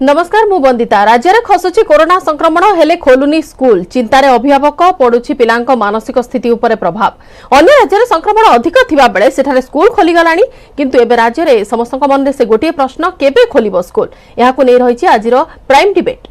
नमस्कार मु वंदिता। राज्य में खसुची कोरोना संक्रमण हेले खोलुनी स्कूल चिंतार अभिभावक पड़ुछि पिलांक मानसिक स्थिति उपरे प्रभाव। अन्य राज्य में संक्रमण अधिक थिबा बेले सेठारे स्कूल खोलीगलानी किंतु एबे राज्य में समस्त मन से गोटे प्रश्न केबे खोलिबो स्कूल याकु नै रहिछि आजिर प्राइम डिबेट।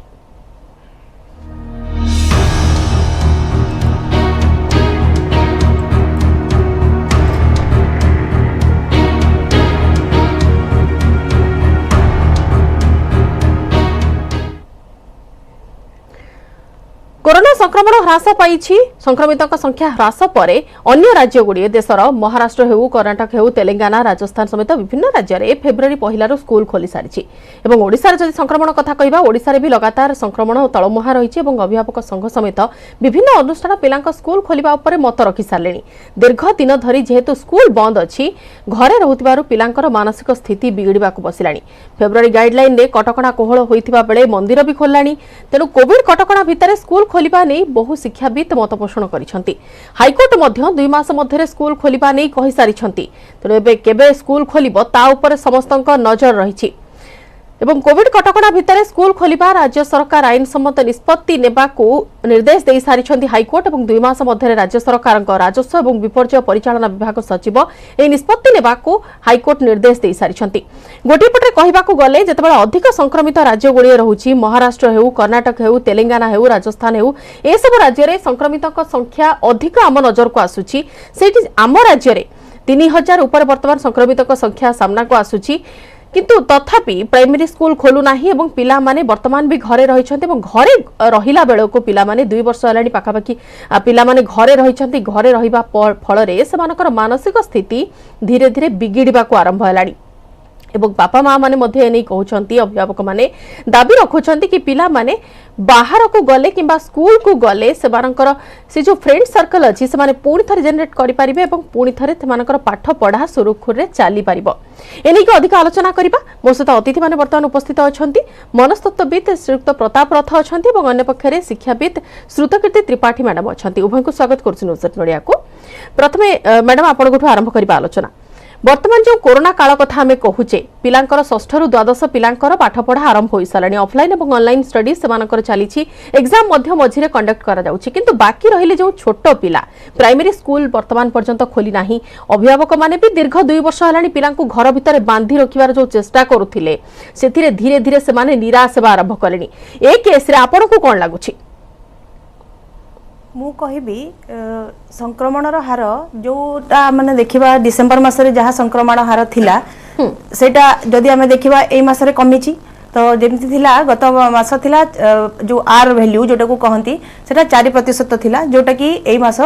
कोरोना संक्रमण ह्रास पाइछि। संक्रमितों संख्या ह्रास पर अन्य राज्य गुड़िए देशर महाराष्ट्र हेउ कर्णाटक हेउ तेलंगाना राजस्थान समेत विभिन्न राज्य में फेब्रुआरी पहलारू स्कूल खोली सारी और ओडिशार जदि संक्रमण कथा कहबा ओडिशारे भी लगातार संक्रमण तलमुहा रही। अभिभावक संघ समेत विभिन्न अनुष्ठान पिलांक स्कूल खोलिबा उपरे मत रखि सारे। दीर्घ दिन धरी जेहेतु स्कूल बंद अछि घरे रहुतिबारु पिलांकर मानसिक स्थिति बिगड़िबाकु बसिलानी। फेब्रुआरी गाइडलाइन रे कटकणा कोहल होइतिबा बेले मंदिर भी खोललानी। तेणु कोविड कटकणा भितर स्कूल खोलिबा नै बहु शिक्षाविद मत पोषण करिसंती। हाईकोर्ट मध्य 2 मास मध्य स्कूल खोलिबा नै कहि सारिसंती। तेणु एबे केबे स्कूल खोलिबो ता ऊपर समस्तक नजर रहिछि एवं कोविड कटकणा भितर स्कूल खोलिबा राज्य सरकार आईन सम्मत निष्पत्ति नेबाकू निर्देश दे सारिसंती हाईकोर्ट और 2 मास मध्य राज्य सरकार राजस्व और विपर्यय परिचालना विभाग सचिव ए निष्पत्ति नेबाकू हाईकोर्ट निर्देश दे सारिसंती। गोटे पटे कहबाकू गले जेतेबेले अधिक संक्रमित राज्य गुड़िए रहुछि महाराष्ट्र हेउ कर्णाटक हेउ तेलंगाना हेउ राजस्थान हेउ ए सब राज्य रे संक्रमितक संख्या अधिक आम नजर को आसुछि। सेठी आम राज्य रे 3000 ऊपर वर्तमान संक्रमितक संख्या सामना को आसुछि किंतु तथापि प्राइमरी स्कूल खोलु नाही एवं पिला माने वर्तमान भी घरे रहिछन्ते एवं घरे रहिला बेले को पिला माने 2 वर्ष हलानी पाखापाखी पिला माने घरे रहिछन्ते। घरे रहिबा फल रे समानकर मानसिक स्थिति धीरे धीरे बिगिड़िबा को आरंभ हलानी एवं बापा माँ माने मध्य एने कहउछन्ती अभिभावक माने दाबी रखुछन्ती कि पिला माने बाहर को गले किंबा स्कूल को गले सेमानकर से जो फ्रेंड सर्कल अछि से माने पूरी थरे जनरेट करि परिबे एवं पूरी थरे सेमानकर पाठ पढ़ा सुरुखुर रे चाली परिबो। एने को अधिक आलोचना करिबा मो सहित अतिथि माने वर्तमान उपस्थित अछन्ती। मनस्तत्वविद श्रीयुक्त प्रताप रथ अछन्ती एवं अन्य पक्षरे शिक्षाविद श्रुतकीर्ति त्रिपाठी मैडम अछन्ती। उभय को स्वागत करछु न्यूज नडिया को। प्रथमे मैडम आपण गोठु आरंभ करिबा आलोचना। वर्तमान जो कोरोना काल कथा आमे कहूचे पिलांकर 6 रु 12 पिलांकर पाठ पढ़ा आरंभ होई सालानी। ऑफलाइन एवं ऑनलाइन स्टडी सेमानकर चलीछि एग्जाम मध्य मझिरे कंडक्ट करा जाउछि किंतु बाकी रहिले जो छोट पिला प्राइमरी स्कूल वर्तमान पर्यंत खोली नाही। अभिभावक माने भी दीर्घ 2 वर्ष हलानी पिलांकु घर भितर बांधी रखिबार जो चेष्टा करूथिले सेथिरे धीरे धीरे सेमाने निराश हेबा आरंभ कलेनी। ए केस रे आपण को कोन लागुछि? मु कहबी संक्रमण हार जोटा माने देखिबा डिसेंबर मासरे जहाँ संक्रमण हार थिला सेटा जदि आमे देखिबा एई मासरे कमिछि तो जेमति थिला गत मास थिला जो आर वैल्यू जोटा को कहंती सेटा 4% थिला जोटा कि एई मास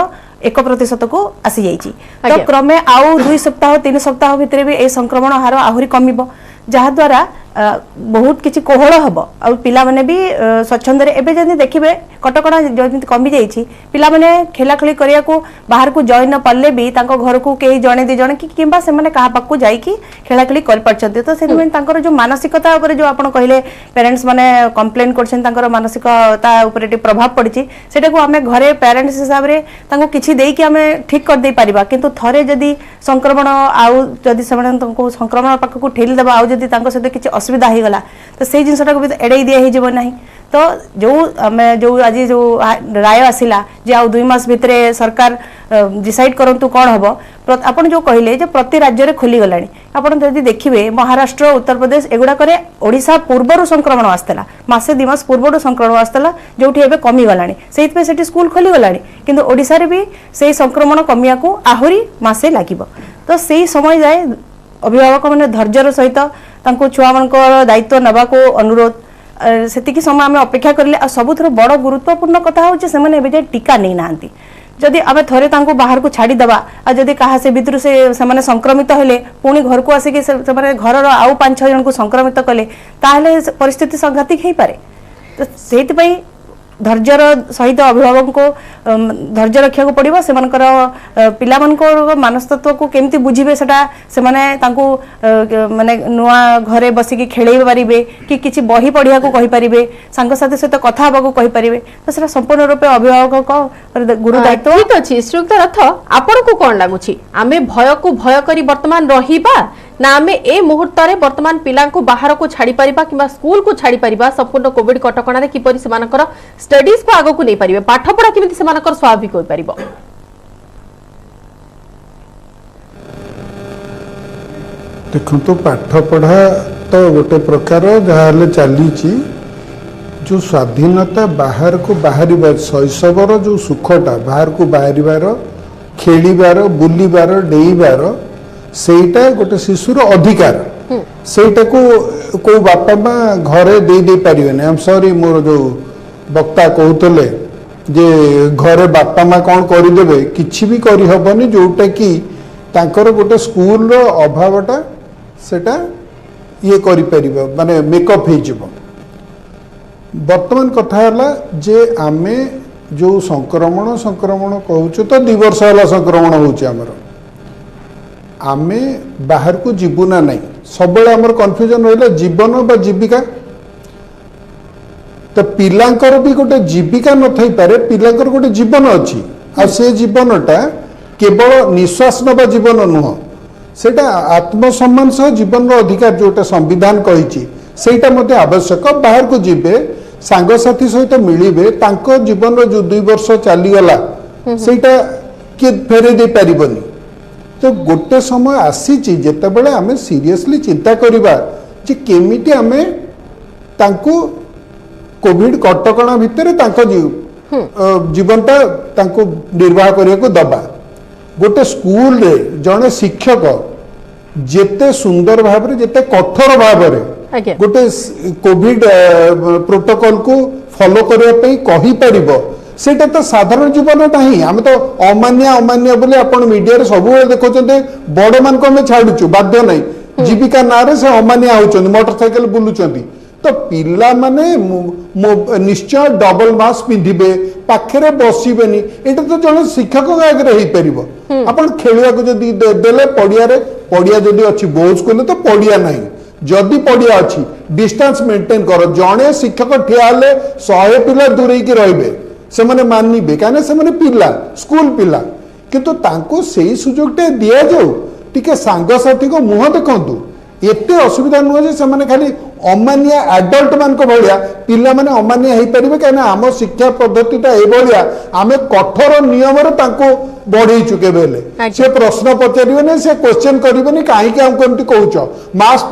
1% को आसी जाईछि। तो क्रमे आउ 2 सप्ताह 3 सप्ताह भितरे भी ए संक्रमण हार आहुरी कमिबो जहा द्वारा बहुत किछि कोहळ हबो आ पिला माने भी स्वच्छंद रे एबे जदि देखिबे कटकणा जदि कमी जाईछि पिला माने खेला खेली करिया को बाहर को जॉइन न पल्ले भी तांको घर को केही जणे दि जणे कि किंबा से माने कहा पाकू जाई कि खेला खेली कर परछते। तो सेति में तांकर जो मानसिकता ऊपर जो आपण कहले पेरेंट्स माने कंप्लेन करछन तांकर मानसिकता ऊपर टी प्रभाव पड़िछि सेटा को हमें घरे पेरेंट्स हिसाब रे तांको किछि देई कि हमें ठीक कर दे परिबा किंतु थरे जदि संक्रमण आउ जदि समान तांको संक्रमण पाकू ठेली देबा आउ जदि तांको सहित किछि असुविधा हो गला तो से जिनसटा को भी एड़े दिया ही जीवन नहीं। तो जो आमे जो आज जो राय आसिला जे आ 2 मास भितरे सरकार डिसाइड करंतु कोन हबो आपण जो कहले जे प्रति राज्य रे खोली गलानी। आपण जदि देखिबे महाराष्ट्र उत्तर प्रदेश एगुडा करे ओडिसा पूर्वरु संक्रमण आस्तला मासे 2 मास पूर्वरु संक्रमण आस्तला जोठी एबे कमी गलानी सेइत पे सेठी स्कूल खोली गलानी किंतु ओडिसा रे भी सेही संक्रमण कमिया को आहुरी मासे लागिबो। तो सेही समय जाय अभिभावक माने धैर्यर सहित तांको छुआ मानकर दायित्व नबा को अनुरोध सेतिकी समय आमे अपेक्षा करले। सबुथरो बड़ गुरुत्वपूर्ण कथा होचे से माने एबे जे टीका नै नांती जदि आमे थरे तांको बाहर को छाड़ी दबा आ जदि कहा से भितर से माने संक्रमित होले पुणी घर को आसी के से माने घर रो आउ 5-6 जन को संक्रमित कले ताहले परिस्थिति संघातिक हेई पारे। तो सेति पई धैर्यर सहित अभिभावक को धैर्य रखा पड़ो से पिला मनस्तत्व को केमती बुझे से माने नुआ घरे बसिकी खेल पारे कि किसी बही पढ़िया को कहींपारे सांगसाथी सहित कथा हाँ को कहींपारे तो से संपूर्ण रूपे अभिभावक गुरु दायित्व। ठीक अच्छे श्रीयुक्त रथ आपण को कौन लगुच आम भय को भय करी वर्तमान रहिबा ना आमे ए मुहूर्त रे वर्तमान पिला को बाहर को छाड़ी परिबा किबा स्कूल को छाड़ी परिबा संपूर्ण कोविड कटकणा रे किपरि सेमानकर स्टडीज को आगो को नै परिबे पाठ पढ़ा किमिति सेमानकर स्वाभाविक होई परिबो। देखो तो पाठ पढ़ा तो गोटे प्रकार जहाँ चली जो स्वाधीनता बाहर को बाहर शैशवर जो सुखटा बाहर को बाहर खेलिबार बुलिबार डेइबार सेटा गोटे शिशुर अधिकार सेटा को बापा माँ घरे दे पारिबेनी। आई एम सॉरी मोर जो वक्ता कहते जे घरे बापा माँ कौन करदेवे किछि भी करि हबनी जोटा कि तांकर गोटे स्कूल रो अभावटा सेटा ये करि परिबो माने मेकअप हो जिवो। वर्तमान कथा है जे आमे जो संक्रमण कहूँ तो 2 वर्ष है संक्रमण होमर आमे बाहर को जीवु ना नहीं सब आमर कन्फ्यूजन रहा जीवन बा जीविका तो पिलांकर भी गोटे जीविका न थई पारे पिलांकर गोटे जीवन अच्छी आ से जीवनटा केवल निश्वास नवा जीवन नुह सेटा आत्मसम्मान सह जीवन अधिकार जोटा संविधान कही सेटा मते आवश्यक बाहर को जीवे सांगसाथी सहित मिलिबे तांको जीवन जो 2 वर्ष चलीगला सेटा किए फेरे दे पारिबनी। तो गोटे समय आसीची जेतेबेले आमे सीरियसली चिंता करिबा जे केमिति आमे तांको कोविड कटकणा भितर तांको जीवनटा तांको निर्वाह करिया को दबा। गोटे स्कूल रे जने शिक्षक जेते सुंदर भाव जेते कठोर भाव गोटे कोविड प्रोटोकॉल को फॉलो करने कही पारिबो सेटा तो साधारण जीवन नहीं आम तो अमान्य बोले आपण मीडिया सब देखते बड़ मान को आम छाड़ुचु बाध्य नहीं जीविका ना रे से अमान्य होचंदी मोटरसाइकेल बुलुचंदी तो पिला माने निश्चय डबल मास्क पिंधिबे पाखरे बसिबेनी एटा तो जने शिक्षक आगे हो पारिबो। आपण खेलिया को जदी देले पड़िया जदी अछि बहुत स्कूल तो पड़िया नहीं जदि पड़िया अच्छी डिस्टेंस मेंटेन कर जड़े शिक्षक ठिया 100 पिला दूरे की रहिबे से माने मानिबे काने से माने पिला स्कूल पिला किंतु तांको सेही सुजोगटे दिया जाऊ टिके सांगसाथी को मुह देखंतु एते असुविधा नुह जे से माने खाली अमान्य एडल्ट मान को भलिया पिला माने अमान्य हेई परिबे काने आम शिक्षा पद्धतिटा ए भलिया आमे कठोर नियम रे तांको बढ़ई चुके बेले से प्रश्न पचारिबे से क्वेश्चन करिबेनी काहे कि हम कोनटी कहउछो मास्क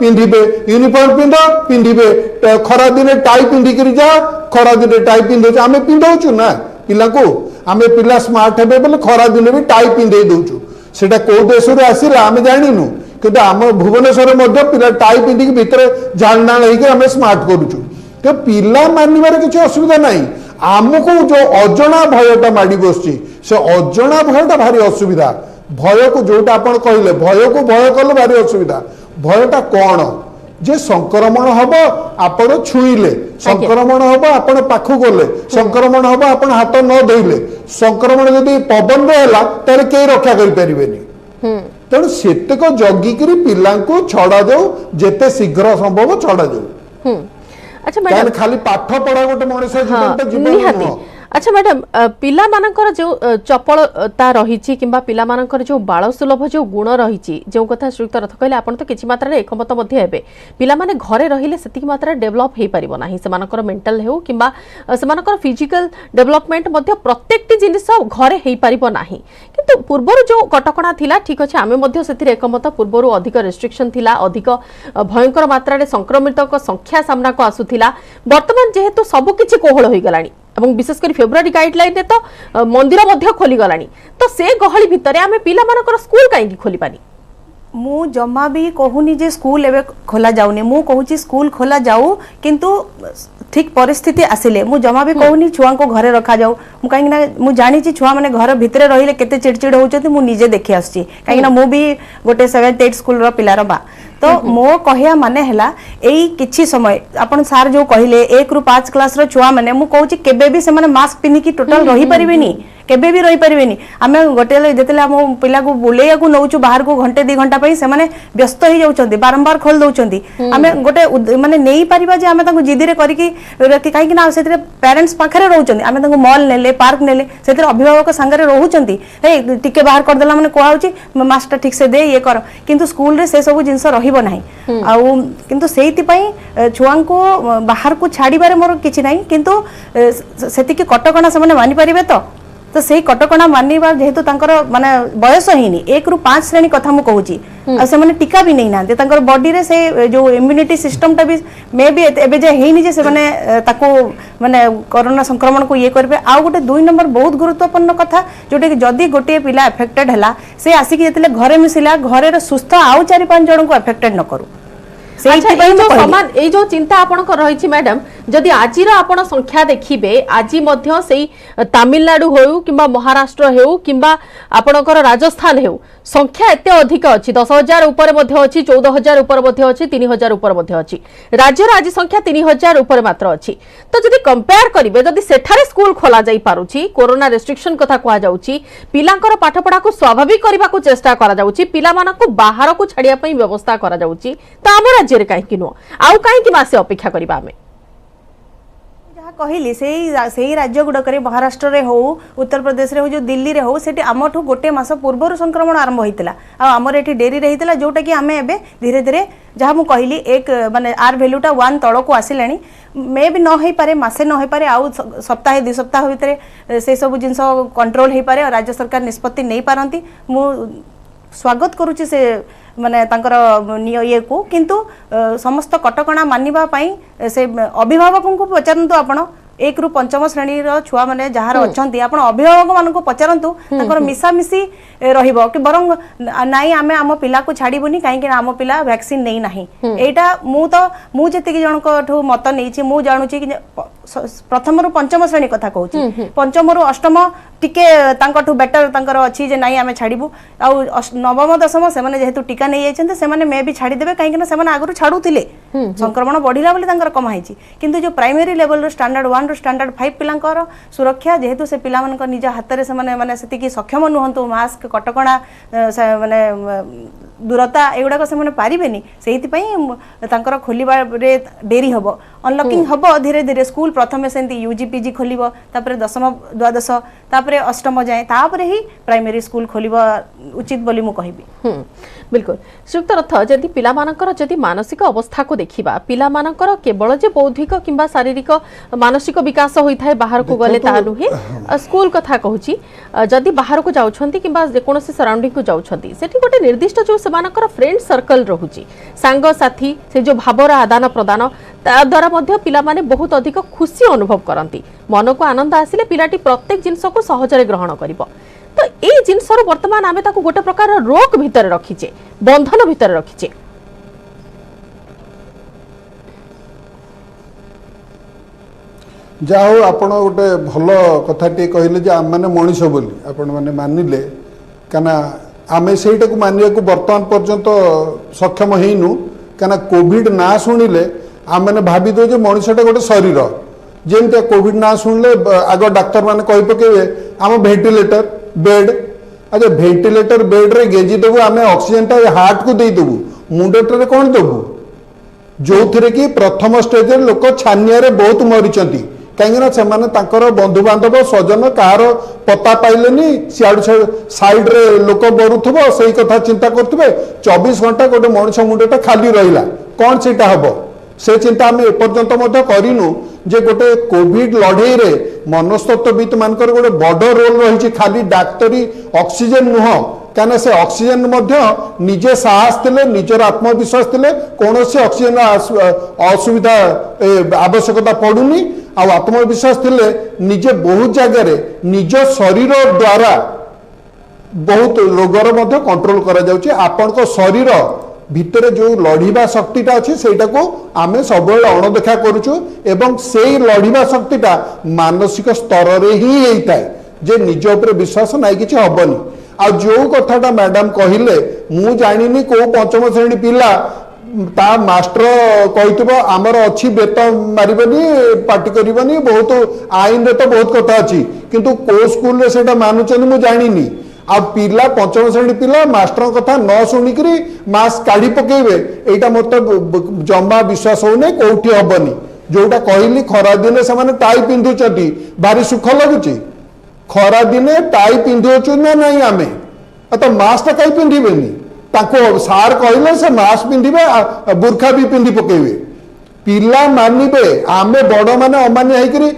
पिंधिबे यूनिफॉर्म पिंधिबे खरा दिन टाई पिंधि करी जा खरा दिन टाई पिंधो आमे पिंधौछु ना पिला को आमे पिला स्मार्ट हेबे बोले खरा दिन भी टाई पिंधे दउछु सेटा को देश रे आसीला आमे जानिनु कि आम भुवनेश्वर पिला टाई पिंधिक भितर झालना आम स्मार्ट करुचु तो पिला मानिबार किसी असुविधा नहीं आमको जो अजणा भयटा माड़ी बसची से अजणा भयटा भारी असुविधा भय को जोटा आपण कहले भय को भय कले भारी असुविधा भयटा कौन जे संक्रमण हम आपण छुईले संक्रमण हम आपण पाखु गले संक्रमण हम आपण हाथ न धोइले संक्रमण जदि पवन रे हला तारे के रक्षा करि परिबेनी तेणु सेतक जगिक पिला छड़ा जाऊ जेते शीघ्र संभव छड़ा जाऊ। अच्छा मैडम खाली पाठ पढ़ा गोटे मनुष्य जीवन जीवन अच्छा मैडम पिला मानकर जो चपलता रही किंबा पिला मानकर जो बाल सुलभ जो गुण रही जो कथा श्रीयुक्त रथ कहले आपण तो किछि मात्रा रे एकमत मध्ये हेबे पिला माने घरे रहिले सेतिक मात्रा डेवलप हे परिबो नाही सेमानकर मेंटल हेउ किंबा सेमानकर फिजिकल डेवलपमेंट मध्ये प्रत्येकटी जिनिस घरे हे परिबो नाही किंतु पूर्वरु जो कटकणा थिला ठीक अछि आमे मध्ये सेतिरे एकमत पूर्वरु अधिक रेस्ट्रिक्शन थिला अधिक भयंकर मात्रा रे संक्रमितक संख्या सामना को आसुथिला वर्तमान जेहेतु सब किछि कोहळ होई गलानी एवं विशेषकर फेब्रुआरी गाइडलाइन रे तो मंदिर मध्य खोली गलानी तो से गहली भितरे आमे पिला मानकर स्कूल काई खोली पानी मु जमा भी कहूनी जे स्कूल एवं खोला जाऊनी मु कहूची स्कूल खोला जाऊ किंतु ठीक परिस्थिति आसिले मु जमा भी कहूनी छुआ को घरे रखा जाऊ मु कहीं ना मु जानी छुआ मैंने घर भितर रहिले केते चिड़चिड़ होउछथि मु निजे देखि आछी कहीं ना मु भी गोटे 7th 8th स्कूल रो पिलार बा तो मो कहया माने हला एई किछि समय आपण सार जो कहले 1 रु 5 क्लास रो छुआ माने मु कहूची केबे भी से माने मास्क पिनि की टोटल रही परिबेनी केबे भी रही परिबेनी आमे गोटे जेतेले हम पिला को बुलेया को नौचु बाहर को घंटे 2 घंटा पई से माने व्यस्त ही जाउचंदी बारंबार खोल दउचंदी आमे गोटे माने नेई परिबा जे आमे ताको जिदी रे करी की काहे कि ना सेते पेरेंट्स पाखरे रहउचंदी आमे ताको मॉल नेले पार्क नेले सेते अभिभावक संगरे रहउचंदी ए टिके बाहर कर देला माने कोहाउची मास्क ठीक से दे ये कर किंतु स्कूल रे से सब जिंस रहिबो नाही आउ किंतु सेति पई छुआ को बाहर को छाड़ी बारे मोर किछि नाही किंतु सेति की कटकणा से माने मानि परिबे तो से कटकणा मानिबा जेहेतु तांकर माने बयस हिनी 1 रु 5 श्रेणी कथा मु कहूची आ से माने टीका भी नहीं ना तांकर बॉडी रे से जो इम्यूनिटी सिस्टम टा भी मे भी एबे जे हेनी जे से माने ताको माने कोरोना संक्रमण को ये करबे आ गोटे 2 नंबर बहुत गुरुत्वपूर्ण कथा जोटे कि जदी गोटे पिला अफेक्टेड हला से आसी कि जेतले घरे मिसिला घरे रे सुस्थ आउ 4-5 जण को अफेक्टेड न करू जो चिंता आपन रही मैडम जदि आज आपण संख्या देखिबे आज मध्य सेई तमिलनाडु हो किंबा महाराष्ट्र हो किंबा आपणकर राजस्थान हो संख्या एते अधिक अछि 10,000 ऊपर मध्य अछि 14,000 ऊपर मध्य अछि 3,000 ऊपर मध्य अछि राज्यर आज संख्या 3,000 ऊपर मात्र अछि तो जदि कंपेयर करिवे जदि सेठारे स्कूल खोला जाई पारुछि कोरोना रेस्ट्रिक्शन कथा कुआ जाउछि पिलांकर पाठपढ़ा को स्वाभाविक करबा को चेष्टा करा जाउछि पिला मानक बाहर को छाडिया पई व्यवस्था करा जाउछि त हम राज्य रे काहे कि नो आउ काहे कि मासे अपेक्षा करबा हमें कहली से राज्य गुड़क महाराष्ट्र रे हो उत्तर प्रदेश रे हो जो दिल्ली रे हो सेठी आमठू गोटे मास पूर्व संक्रमण आरंभ होइतिला आ हमर एठी डेरी रहितिला जोटा कि आमे एबे धीरे धीरे जहाँ मु कहली एक माने आर वैल्यूटा 1 तळ को आसिलानी मे भी न होई पारे मासे न होई पारे आउ सप्ताह 2 सप्ताह भितरे से सब जिंस कंट्रोल होई पारे और राज्य सरकार निष्पत्ति नहीं पारंती मु स्वागत करूची से माने तांकर ये को किंतु समस्त कटकणा मानिबा पई से अभिभावकों को पचारंतु आपण 1 रु 5 श्रेणी रो छुआ माने जहार अछंती आपण अभिभावक मान को पचारंतु तांकर मिसामिसी रहिबो कि बरंग नाई आमे आम पिला को छाड़ीबुनी काहे कि आम पिला वैक्सीन नहीं नाही एटा मु जति कि जनको ठु मत नैछि मु जानुछि कि प्रथम रु 5 श्रेणी कथा कहूछि पंचम रु अष्टम टिके तांकठु बेटर तांकर अछि जे नाई आमे छाड़ीबु आ नवम दशम से माने जेहेतु टीका नै जायछन्ते से माने मे भी छाड़ी देबे काहे कि ना से माने आगरु छाडुथिले संक्रमण बढ़िला बोली तांकर कम हाइछि किंतु जो प्राइमरी लेवल रो स्टैंडर्ड 1 रो स्टैंडर्ड 5 पिलांकर सुरक्षा जेहेतु से पिला मानक निज हाथ रे से माने सेति कि सक्षम नुहंतु मास्क कटकणा माने दूरता एगुडा से माने पारिबेनी सेहिति पई तांकर खोलिबा रे देरी हबो अनलॉकिंग हबो धीरे धीरे स्कूल प्रथमे सेंती यूजी पीजी खोलिबो तापरे दशम द्वादश तापरे अष्टम जाए तापरे ही प्राइमरी स्कूल खोलिबो उचित बोली मु कहिबी बिल्कुल श्रीयुक्त रथ जदि पिला मानकर जदि मानसिक अवस्था को देखिबा पिला मानकर केवल जे बौद्धिक किंबा शारीरिक मानसिक विकास होई थाए बाहर को गले ता नुहे स्कूल कथा कहूची जदि बाहर को जाउछंती किंबा जे कोनोसी सराउंडिंग को जाउछंती सेठी गोटे निर्दिष्ट जो समानकर फ्रेंड सर्कल रहुची सांग साथी से जो भावर आदान प्रदान ता द्वारा मध्य पिला माने बहुत अधिक खुशी अनुभव करंती मन को आनंद आसिले पिलाटी प्रत्येक जिंस को सहजरे ग्रहण करिवो तो ए जिनसर वर्तमान आमे ताको गोटे प्रकार रोक भितर रखिचे बंधन भितर रखिचे जाओ आपण गोटे भल कथाटे कहले जे आम मैंने मनीष बोली आपण मैंने मानिले कना आमे सेटा को मानिया को वर्तमान पर्यंत सक्षम हेनु कना कोविड ना शुणिले आम मैंने भावी दो जे मनीषटा गोटे शरीर जेमती कोविड ना शुणिले आग डाक्तर मैंने कही पकेबे आम भेंटिलेटर बेड अच्छा भेंटिलेटर बेड रे गेजी देबू आम ऑक्सीजन टा हार्ट को दे देबू मुंडटे कौन देबू जो थे कि प्रथम स्टेज लोक छानिया बहुत मरीचंती कहीं से बंधु बांधव स्वजन कहार पता पाइले सियाड़ू साइड रे लोक मरुथब से कथा चिंता करुवे 24 घंटा गोटे मनुष्य मुंडटा खाली रहा कौन से हम से चिंता आम एपर्यंत करूँ जे गोटे कोविड लड़ई रे मनस्तत्वविद मानकर गोटे बड़ रोल रही खाली डाक्तरी ऑक्सीजन नुह क्या से ऑक्सीजन निजे साहस थे निजर आत्मविश्वास थे कौन से ऑक्सीजन असुविधा आवश्यकता पड़ूनी आत्मविश्वास थे निजे बहुत जगह निज शरीर द्वारा बहुत रोगर कंट्रोल करा आपण शरीर भितर जो लड़ीबा शक्तिटा अच्छी सेटा को आमे सब अणदेखा करुचु एवं से लड़ीबा शक्तिटा मानसिक स्तर रे ही होता है जे निज उपर विश्वास नाई कि हबनी आ जो कथाटा मैडम कहले मु जानिनी को पंचम श्रेणी पिला ता मास्टर कहथबो आमर अछि बेत मारिबनी पार्टी करबनी बहुत आईन रे तो बहुत कथा अछि किंतु को स्कूल रे सेटा मानुचन मु जानिनी आ पिला पंचम श्रेणी पिला मास्टर कथा न शुणिकी मास्क काढ़ी पकेबे एटा मत जमा विश्वास होने कोठी हबनी जोटा कहली खरा दिने से टाई पिंधुचती भारी सुख लगुच खरा दिने टाई पिंधुचु ना नहीं आमे तो मास्क कहीं पिंधेनि सार कहले से मास्क पिंधे बुर्खा भी पिंधि पकेबे पिला मानिबे आमे बड़ माने अमान्य होइकरी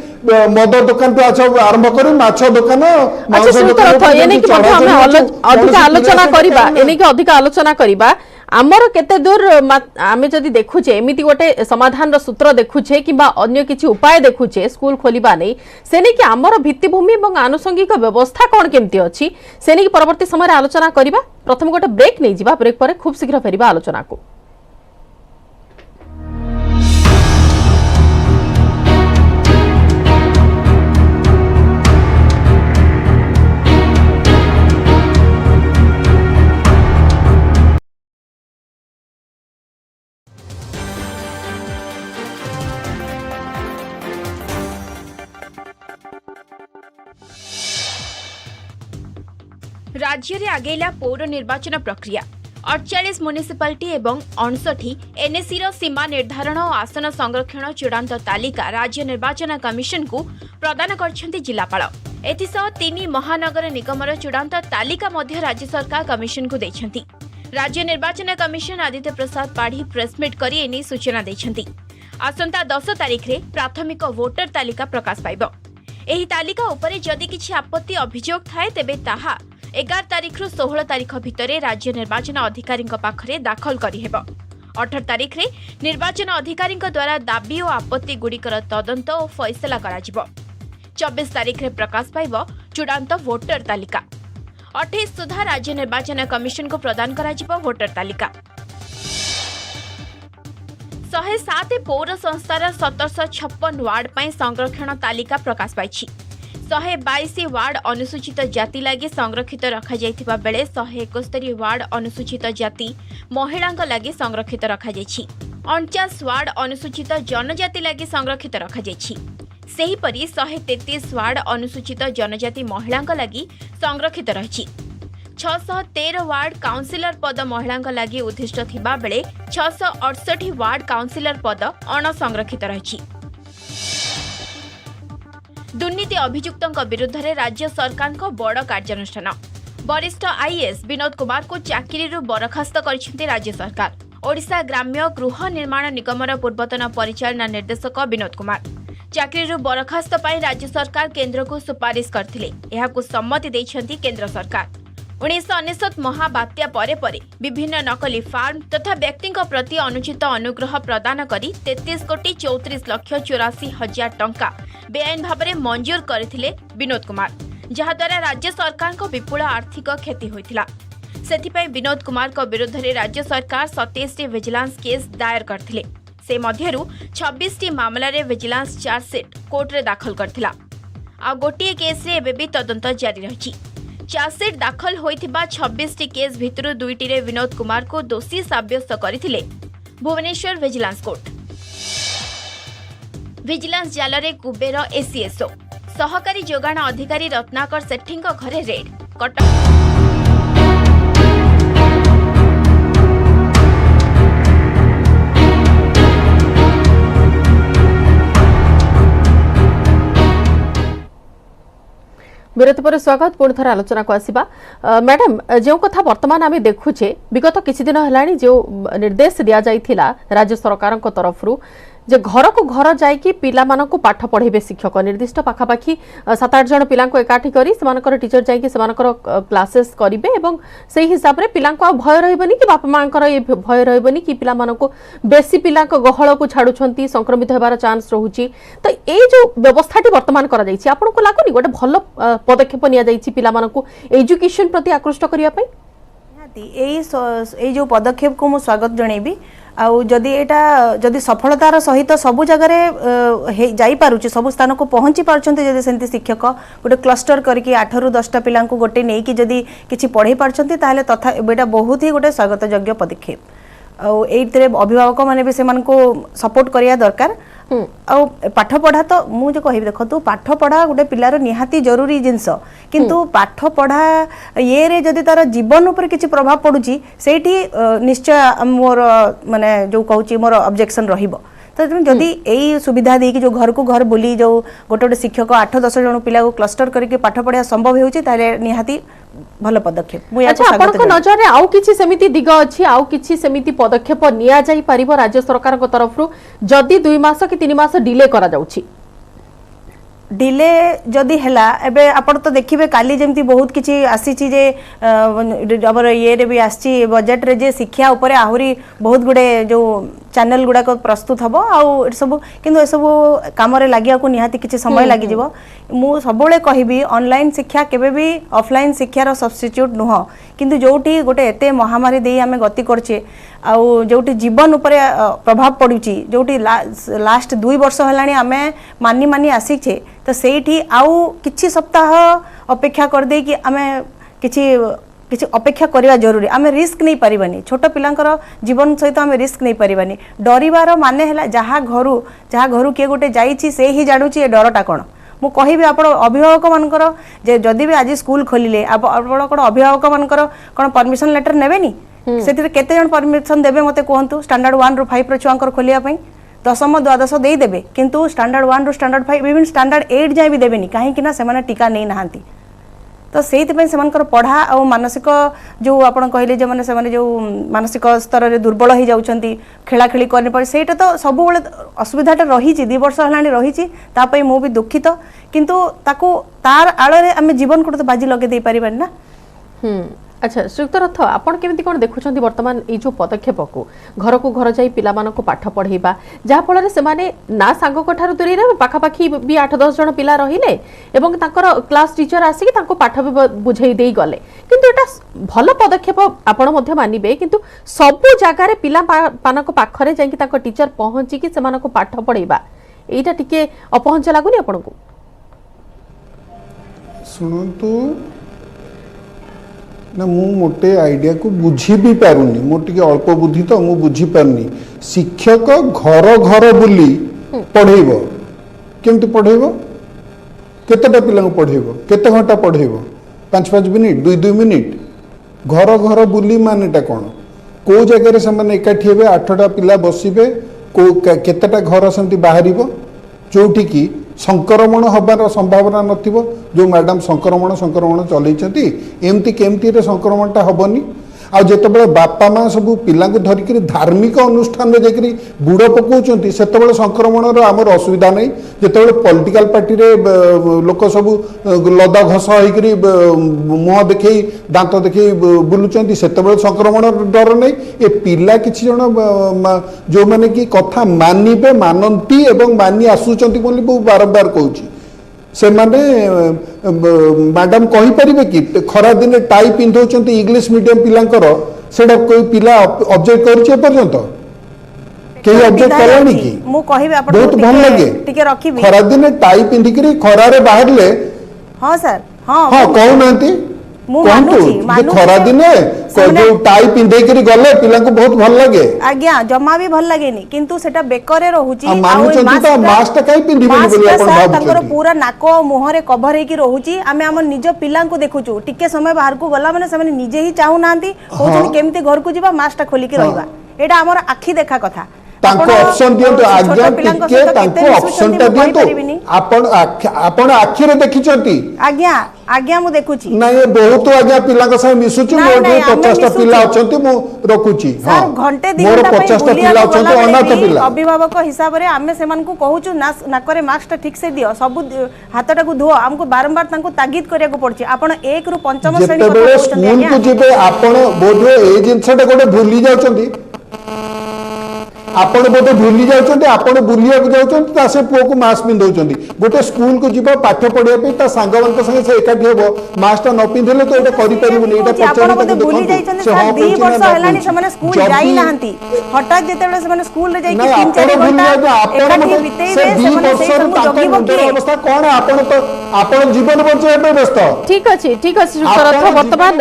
मद दुकान पे आरंभ करी माछ दुकान मांस दुकान अधिक आलोचना करिबा एने के अधिक आलोचना करिबा आमर केते दूर आमे जदि देखुचे एमिति गोटे समाधान रो सूत्र देखुचे किबा अन्य किछि उपाय देखुचे स्कूल खोलिबा नै सेने कि आमर भित्तिभूमि एवं आनुषंगिक व्यवस्था कोन केमति अछि सेने कि परवर्ती समय रे आलोचना करिबा प्रथम गोटे ब्रेक नै जिबा ब्रेक परे खूब शीघ्र फेरिबा आलोचना को। राज्य रे आगेला पौर निर्वाचन प्रक्रिया 48 म्युनिसिपालिटी एवं 59 एनएसी रो सीमा निर्धारण और आसन संरक्षण चूड़ांत तालिका राज्य निर्वाचन कमिशन को प्रदान करछंती जिलापाल एथिसह 3 महानगर निगमर चूड़ांत तालिका मध्य राज्य सरकार कमिशन को दैछंती। राज्य निर्वाचन कमिशन आदित्य प्रसाद पाढ़ी प्रेसमिट करी एनी सूचना दैछंती। आसंता 10 तारिख रे प्राथमिक वोटर तालिका प्रकाश पाइबो। एही तालिका उपरे जदि किछि आपत्ति अभियोग थाए तेबे ताहा 11 तारिख रु 16 तारिख भितरे राज्य निर्वाचन अधिकारी पाखरे दाखल करिहेब। 18 तारिख रे निर्वाचन अधिकारी द्वारा दाबी और आपत्ति गुड़िकर तदंत और फैसला कराजिबो। 24 तारिख रे प्रकाश पाइब चूड़ांत वोटर तालिका। 28 सुधा राज्य निर्वाचन कमिशन को प्रदान कराजिबो वोटर तालिका। 107 पौर संस्थार 1756 वार्ड पर संरक्षण तालिका प्रकाश पाइछि। 122 वार्ड अनुसूचित जाति लगी संरक्षित रखा जाइथिबा बेले 171 वार्ड अनुसूचित जाति महिलांक लगी संरक्षित रखा जाइछि। 49 वार्ड अनुसूचित जनजाति लगी संरक्षित रखा जाइछि। सेहीपरि 133 वार्ड अनुसूचित जनजाति महिलांक लगी संरक्षित रहिछि। 613 वार्ड काउंसिलर पद महिलांक लगी उद्दिष्ट थिबा बेले 668 वार्ड काउंसिलर पद अणसंरक्षित रहिछि। दुर्नीति अभियुक्तों विरुद्ध रे राज्य सरकार को बड़ कार्यानुष्ठान। वरिष्ठ आईएएस विनोद कुमार को चाकरी बरखास्त कर राज्य सरकार। ओडिशा ग्राम्य गृह निर्माण निगमर पूर्वतन परिचालना निर्देशक विनोद कुमार चाकरी बरखास्त पाई राज्य सरकार केंद्र को सुपारिश करथिले। एहाकु सम्मति दैछंती केंद्र सरकार। 1999 महाबात्या परे परे विभिन्न नकली फार्म तथा व्यक्ति प्रति अनुचित अनुग्रह प्रदान करी 33,34,84,000 टंका बेआईन भाव में मंजूर करथिले विनोद कुमार, जहाद्वारा राज्य सरकार को विपुल आर्थिक क्षति होइथिला। सेथिपई विनोद कुमार को विरुद्ध रे राज्य सरकार 27 टी विजिलेंस केस दायर करथिले। से मध्यरु 26 टी मामला रे विजिलेंस चार्जशीट कोर्ट रे दाखल करथिला। आ गोटिए केस रे एबे भी तदंत जारी रहिछि। चार्जशीट दाखल होइथिबा 26 टी केस भितरु 2 टी रे विनोद कुमार को दोषी साब्यस्त करथिले भुवनेश्वर विजिलेंस कोर्ट। विजिलेंस जाल रे कुबेर एसीएसओ सहकारी जोगाण अधिकारी रत्नाकर सेठी घरे रेड कटक। विरति पर स्वागत पुणी थर आलोचना को आसिबा। मैडम जो कथा वर्तमान आम देखुचे विगत किछि दिन हेलानी जो निर्देश दिया जाइथिला राज्य सरकार तरफ जे घर को घर जाइकी पिला मानकु पाठ पढ़ेबे शिक्षक निर्दिष्ट पाखापाखी 7-8 जन पिला को एकाठी करी सेमानकर टीचर जाइकी सेमानकर क्लासेस करिवे एवं सेही हिसाब रे पिला को भय रहइबनी कि बापा मांकर ए भय रहइबनी कि पिला मानकु बेसी पिला को गहळ को छाडुछंती संक्रमित हेबार चांस रहुची। तो ए जो व्यवस्थाटी वर्तमान करा जाइछि आपन को लागुनी गोटे भलो पदक्षेप निया जाइछि पिला मानकु एजुकेशन प्रति आकृष्ट करिया पई। ए जो पदक्षेप को मु स्वागत जणेबी। आउ जदि एटा जदि सफलतार सहित सबु जगह जाई पारुची सब स्थान को पहुंची पारछन्ते जदि सेंती शिक्षक गोटे क्लस्टर करके 8 ରୁ 10टा पिला गोटे नहीं कि जदि किछि पढ़ाई पारछन्ते ताहले तथा एटा बहुत ही गोटे स्वागत योग्य पदक्षेप। एइतरे अभिभावक माने भी सेमान को सपोर्ट करिया दरकार आउ पाठ पढ़ा तो मु जो कहबी देखो पाठ पढ़ा गोटे पिलार निहाती जरूरी जिनस किंतु पाठ पढ़ा ये रे जदि तार जीवन ऊपर किछि प्रभाव पडुची सेठी निश्चय मोर माने जो कहूची मोर ऑब्जेक्शन रहिबो तो जदि यही सुविधा देकी जो घर को घर बुली जो गोटे गोटे शिक्षक 8-10 जन पिला को क्लस्टर करके पाठ पढ़ा संभव होउची ताले निहाती भल पदक्षेप मु अच्छा आपनक नजर रे आउ किछि सेमिति दिग अछि आउ किछि सेमिति पदक्षेप निया जाई परिबो राज्य सरकार को तरफ रु जदि 2 मास कि 3 मास डिले करा जाउछि डिले जदि हैला एबे आपण तो देखिबे काली जेमती बहुत किछि आसीछि जे हमर ये रे भी आछि बजट रे जे शिक्षा ऊपर आहुरी बहुत गुडे जो चैनल गुडा को प्रस्तुत हबो आ सब किंतु ए सब काम रे लागिया को निहाती किछि समय लागि जिवो मु सबले कहिबी ऑनलाइन शिक्षा केबे भी ऑफलाइन शिक्षार सब्स्टिट्यूट नुह किंतु जोठी गोटे एते महामारी देई हमें गति करछे आ जोठी जीवन ऊपर प्रभाव पडुची जोठी लास्ट 2 वर्ष हलानी हमें मानी मानी आसी छे तो सेठी आउ किछि सप्ताह अपेक्षा कर दे कि हमें किछि अपेक्षा करवा जरूरी आमे रिस्क नहीं परिबानी छोट पिलांकर जीवन सहित आमे रिस्क नहीं परिबानी डरिवार माने हला जहा घरु के गोटे जाईछि से ही जानुछि ए डरटा कोन मु कहिबे आपण अभिभावक मानकर जे जदि भी आज स्कूल खोलिले आपण कोन अभिभावक मानकर कोन परमिशन लेटर नेबेनी सेतिर केते जन परमिशन देबे मते कहंतु स्टैंडर्ड 1 रो 5 रो छुआंकर खोलिया पई दशम द्वादश दे देबे किंतु स्टैंडर्ड 1 रो स्टैंडर्ड 5 इवन स्टैंडर्ड 8 जाय भी देबेनी काहे कि ना सेमाने टीका नै नाहांती तो सेइतपई सेमानकर पढ़ा आ मानसिक जो आपण कहले जे माने सेमाने जो मानसिक स्तर रे दुर्बल हो जाउछंती खेला खेली करने पर सेटा तो सब बेले असुविधाटा रही छी 2 वर्ष हलानी रही छी तापई मो भी दुखित किंतु ताको तार आळे रे हम जीवन को तो बाजी लगे दे परिबन ना अच्छा श्रीयुक्त रथ आपण केमिति कोन देखुछंती वर्तमान ई जो पदक्षेप को घर जाई पिला मानको पाठ पढेबा जहा फଳରେ ସେମାନେ ना सांग कोठार दूरी रे पाखा पाखी भी 8-10 जन पिला रहिले एवं ताकर क्लास टीचर आसी कि तांको पाठ भी बुझेई देई गले किंतु एटा भल पदक्षेप आपण मध्ये मानिबे किंतु सब जगह रे पिला पानको पाखरे जाई कि ताको टीचर पहुंची कि सेमानको पाठ पढेबा एटा टिके अपहंच लागुनी आपनको सुनंतु ना मु मोटे आइडिया को बुझी भी पारुनी मोटे अल्प बुद्धि तो मु बुझी पारनी शिक्षक घर घर बुली पढ़ेबो केमती पढ़ेबो केतेटा पिला पढ़ेबो केते घंटा पढ़ेबो 5-5 मिनिट 2-2 मिनिट घर घर बुली मानेटा कोन को जगह रे समान एकाठी हेबे 8टा पिला बसिबे को केतेटा घर सेमती बाहरिबो जोठी की संक्रमण हबार संभावना नथिबो जो मैडम संक्रमण चलैछंती एमती केमती रे संक्रमणटा हबनी आ जेतेबेले बापा माँ सब पिला को धरिक धार्मिक अनुष्ठान में जाकरी बुड़ पकाउछंती सेतेबेले संक्रमण रो हमर असुविधा नै जेतेबेले पॉलिटिकल पार्टी रे लोक सब लदा घस होइकरी मुह देखै दांत देखै बुलुचंती सेतेबेले संक्रमण डर नै ए पिला किछि जण जो माने की कथा मानिबे मानंती एवं मानी आसुचंती बोली बारंबार कहूची से माने मैडम कहि परिबे कि खरा दिन टाई पिंधौचंती इंग्लिश मीडियम पिलांकर सेडा कोई पिला ऑब्जेक्ट करूचे पर्यंत केही ऑब्जेक्ट करलानी कि मु कहिबे आपण बहुत भल लगे टिके रखिबी खरा दिन टाई पिंधिकरी खरा रे बाहरले हां सर हां कहू नांती खरा दिने जो टाई पिंधे करी गले पिला को बहुत भल लगे आज्ञा जमा भी भल लगेनी किंतु सेटा बेकरे रहूची मास्क काई पिंधिबेनी बोली आपण भाबुछन तांकर पूरा नाक मुह रे कवर हेकी रहूची आमे हम निज पिला को देखुचू टिके समय बाहर को गला माने से निजे ही चाहू नांती कहउछन केमती घर को जीवा मास्क खोली के रहबा एटा हमर आखी देखा कथा तांको ऑप्शन दियंतु आज्ञा टिके तांको ऑप्शन ता दियंतु आपण आखी रे देखिचंती आज्ञा मु देखुची ना ये बहुत आज्ञा पिला का संग मिसुची मोर 50 टा पिला अछंती मु रखुची हां घंटे दिन मोर 50 टा पिला अछंती अनाथ पिला अभिभावक हिसाब रे आमे सेमान को कहूचु ना करे मास्क टा ठीक से दियो सब हाथटा को धो हमको बारंबार तांको तागीद करिया को पड़ची आपण 1 रु 5म श्रेणी को स्कूल को जेबे आपण बोधे ए जिंसटा गोटे भूली जाउचंती आपण बोधे भूली जाउचंती आपण बुलिया को जाउचंती ता से पुओ को मास्क पिंधौचंती गोटे स्कूल को जीवा पाठ पढ़िया पे ता सांगवन संगे से एकाठी हेबो मास्क न पिंधले तो एटा करि परिबुनी एटा आपण बोधे भूली जाइचंती सर 2 वर्ष हलानी से स्कूल जाई नाहंती हठात जेतेबेले से स्कूल रे जाई 3-4 घंटा एकाठी बितेइबे से जगिबो कि अवस्था कोन आपण जीवन बचे व्यस्त ठीक अछि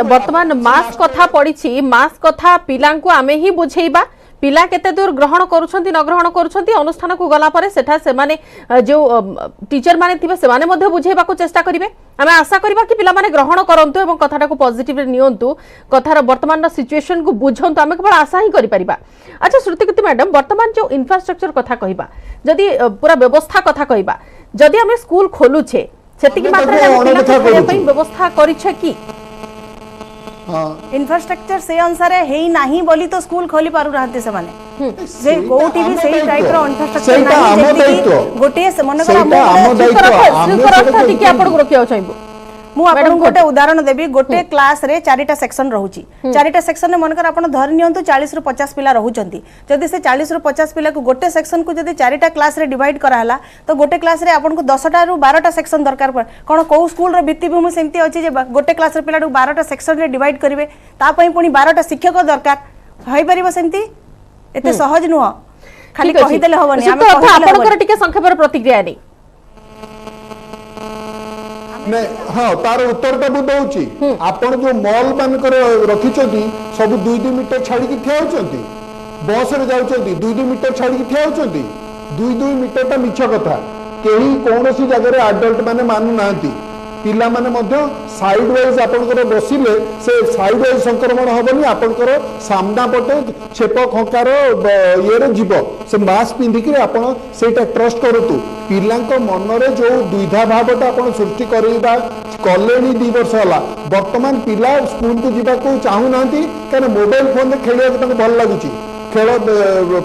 वर्तमान मास्क कथा पड़िछि मास्क कथा पिलांको आमे ही बुझेइबा पिला केते दूर ग्रहण करूछंती न ग्रहण करूछंती अनुष्ठान को गला परे सेठा से माने जो टीचर माने थिबे से माने मध्ये बुझेबा को चेष्टा करिवे आमे आशा करबा कि पिला माने ग्रहण करंतु एवं कथाटा को पॉजिटिव रे नियंतु कथार वर्तमान सिचुएशन को बुझंतु आमे केवल आशा ही करि परिबा। अच्छा श्रुतिकृति मैडम वर्तमान जो इंफ्रास्ट्रक्चर कथा कहबा जदी पूरा व्यवस्था कथा कहबा जदी आमे स्कूल खोलु छे सेतिकी मात्रा रे पिला को पई व्यवस्था करि छ की इंफ्रास्ट्रक्चर से अनुसार हेई नाही बोली तो स्कूल खोली पारु रहते से माने जे कोठी भी सेही टाइप रो इंफ्रास्ट्रक्चर नाही जेति गोटे मन टिके आपण को रखियो चाहिबो मु आपन गोटे उदाहरण देबी गोटे क्लास रे चारिटा सेक्शन रहउची चारिटा सेक्शन ने मनकर आपण धर नियंतु 40 रु 50 पिला रहउचंती जदी से 40 रु 50 पिला को गोटे सेक्शन को जदी चारिटा क्लास रे डिवाइड करा हला तो गोटे क्लास रे आपण को 10टा रु 12टा सेक्शन दरकार कोन को स्कूल रे भित्तिभूमि सेमती अछि जे गोटे क्लास रे पिला 12टा सेक्शन रे डिवाइड करिवे ता पई पुनी 12टा शिक्षक दरकार होई परिबो सेमती एते सहज नुह खाली कहि देले होबनी हम आपनकर टिके संक्षेप रे प्रतिक्रिया नै हाँ तार उत्तर मु दौची आपण जो मॉल मान रखी सब 2-2 मीटर छाड़ी ठिया होती बस रे जाउछंती 2-2 मीटर छाड़ी ठिया होती 2-2 मीटर टा मिछ कथा कहीं कौन सी जगह आडल्ट माने मानु नांती पिला माने मध्य साइड वाइज आपनकर बसिले से साइड वाइज संक्रमण हबनी आपनकर सामना पटे छेप खंकार ये रे जीव से मास्क पिंधिक आपण सेटा ट्रस्ट करतु पिलांको मनरे जो दुविधा भावटा आपण सृष्टि करैबा कलेनी 2 वर्ष होला वर्तमान पिला स्कूल को जीवा को चाहू नांती कारण मोबाइल फोन रे खेलिया को भल लागुची खेल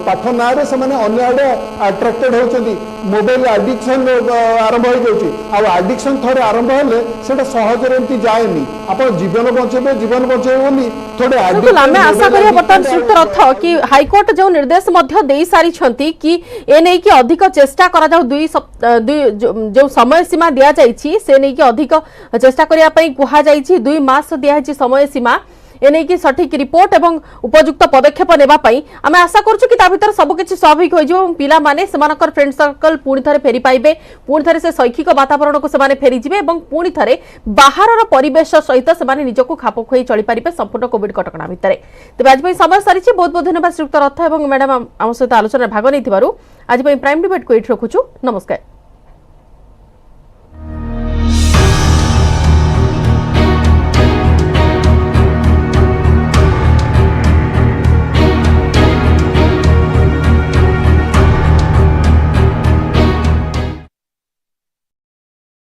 पाठ ना रे से अन्य आड़े अट्राक्टेड होती मोबाइल आडिक्शन आरंभ हो जाऊँगी आडिक्शन थोड़े आरंभ हेले से सहजरे एमती जाएनी आप जीवन बचेबे बोली थोड़े आशा करिया बर्तमान श्रुत अर्थ कि हाईकोर्ट जो निर्देश मध्य दे सारी छंती कि ए नै कि अधिक चेष्टा करा जाऊ जो समय सीमा दिया जाइछि से नै कि अधिक चेष्टा करिया पई कुहा जाइछि 2 मास दिया जाइछि समय सीमा एने की सठिक रिपोर्ट एवं उपयुक्त पदक्षेप नेबा पई आमे आशा करछु कि ता भीतर सब किछि स्वाभाविक होई जो पिला माने समानकर फ्रेंड सर्कल पूरी थरे फेरी पाइबे पूरी थरे से शैक्षिक वातावरण को समाने फेरी जिवे एवं पूरी थरे बाहरर परिवेश सहित समाने निजको खाप खोई चली पारिबे संपूर्ण कोविड कटकणा भितरे तबे आज पई समय सरिछि बहुत बहुत धन्यवाद श्रीयुक्त रथ एवं मैडम आम सहित आलोचना भाग नै थिबारु आज पई प्राइम डिबेट को एठ रखुछु नमस्कार।